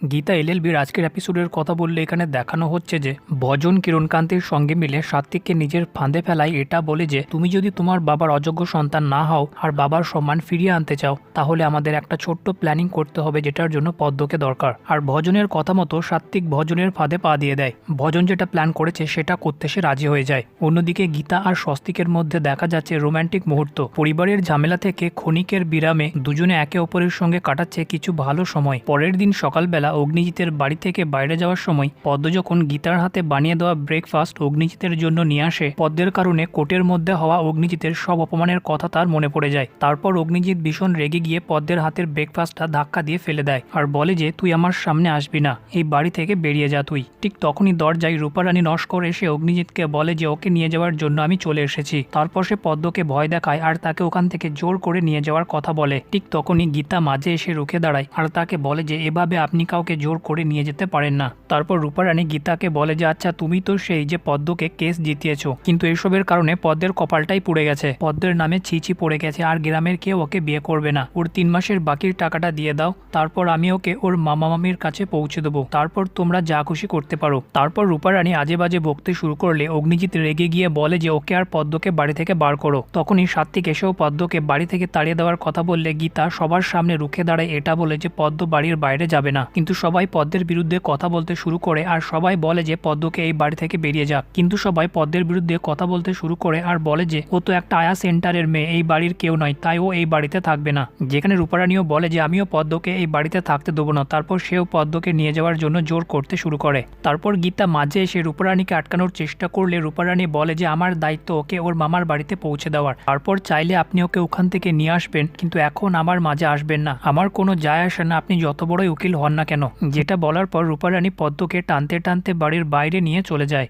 গীতা এলএলবির আজকের এপিসোডের কথা বললে এখানে দেখানো হচ্ছে যে ভজন কিরণকান্তের সঙ্গে মিলে সাত্বিককে নিজের ফাঁদে ফেলায় এটা বলে যে তুমি যদি তোমার বাবার অযোগ্য সন্তান না হও আর বাবার সম্মান ফিরিয়ে আনতে চাও তাহলে আমাদের একটা ছোট্ট প্ল্যানিং করতে হবে যেটার জন্য পদ্মকে দরকার। আর ভজনের কথা মতো সাত্বিক ভজনের ফাঁদে পা দিয়ে দেয়। ভজন যেটা প্ল্যান করেছে সেটা করতে সে রাজি হয়ে যায়। অন্যদিকে গীতা আর স্বস্তিকের মধ্যে দেখা যাচ্ছে রোম্যান্টিক মুহূর্ত। পরিবারের ঝামেলা থেকে ক্ষণিকের বিরামে দুজনে একে অপরের সঙ্গে কাটাচ্ছে কিছু ভালো সময়। পরের দিন সকালবেলা অগ্নিজিতের বাড়ি থেকে বাইরে যাওয়ার সময় পদ্ম যখন গীতার হাতে বানিয়ে দেওয়া ব্রেকফাস্ট অগ্নিজিতের জন্য নিয়ে আসে, পদ্মের কারণে কোর্টের মধ্যে হওয়া অগ্নিজিতের সব অপমানের কথা তার মনে পড়ে যায়। তারপর অগ্নিজিৎ ভীষণ রেগে গিয়ে পদ্মের হাতের ব্রেকফাস্টটা ধাক্কা দিয়ে ফেলে দেয় আর বলে যে তুই আমার সামনে আসবি না, এই বাড়ি থেকে বেরিয়ে যা তুই। ঠিক তখনই দরজায় রূপারানী নস্কর এসে অগ্নিজিৎকে বলে যে ওকে নিয়ে যাওয়ার জন্য আমি চলে এসেছি। তারপর সে পদ্মকে ভয় দেখায় আর তাকে ওখান থেকে জোর করে নিয়ে যাওয়ার কথা বলে। ঠিক তখনই গীতা মাঝে এসে রুখে দাঁড়ায় আর তাকে বলে যে এভাবে আপনি কাউকে জোর করে নিয়ে যেতে পারেন না। তারপর রূপারানী গীতাকে বলে যে আচ্ছা তুমি তো সেই যে পদ্মকে কেস জিতিয়েছো, কিন্তু এসবের কারণে পদ্মের কপালটাই পুড়ে গেছে, পদ্মের নামে ছিছি পড়ে গেছে আর গ্রামের কেউ ওকে বিয়ে করবে না। ওর 3 মাসের বাকির টাকাটা দিয়ে দাও, তারপর আমি ওকে ওর মামা মামির কাছে পৌঁছে দেবো, তারপর তোমরা যা খুশি করতে পারো। তারপর রূপারানী আজে বাজে বকতে শুরু করলে অগ্নিজিৎ রেগে গিয়ে বলে যে ওকে আর পদ্মকে বাড়ি থেকে বার করো। তখনই সাত্বিক এসেও পদ্মকে বাড়ি থেকে তাড়িয়ে দেওয়ার কথা বললে গীতা সবার সামনে রুখে দাঁড়ায় এটা বলে যে পদ্ম বাড়ির বাইরে যাবে না। কিন্তু সবাই পদ্মের বিরুদ্ধে কথা বলতে শুরু করে আর সবাই বলে যে পদ্মকে এই বাড়ি থেকে বেরিয়ে যাক। কিন্তু সবাই পদ্মের বিরুদ্ধে কথা বলতে শুরু করে আর বলে যে ও তো একটা আয়া সেন্টারের মেয়ে, এই বাড়ির কেউ নয়, তাই ও এই বাড়িতে থাকবে না। যেখানে রূপারানীও বলে যে আমিও পদ্মকে এই বাড়িতে থাকতে দেবো না। তারপর সেও পদ্মকে নিয়ে যাওয়ার জন্য জোর করতে শুরু করে। তারপর গীতা মাঝে এসে রূপারানীকে আটকানোর চেষ্টা করলে রূপারানী বলে যে আমার দায়িত্ব ওকে ওর মামার বাড়িতে পৌঁছে দেওয়ার, তারপর চাইলে আপনি ওকে ওখান থেকে নিয়ে আসবেন, কিন্তু এখন আমার মাঝে আসবেন না, আমার কোনো যায় আসে না আপনি যত বড়ই উকিল হন না কেন। যেটা বলার পর রূপারানী পদ্মকে টানতে টানতে বাড়ির বাইরে নিয়ে চলে যায়।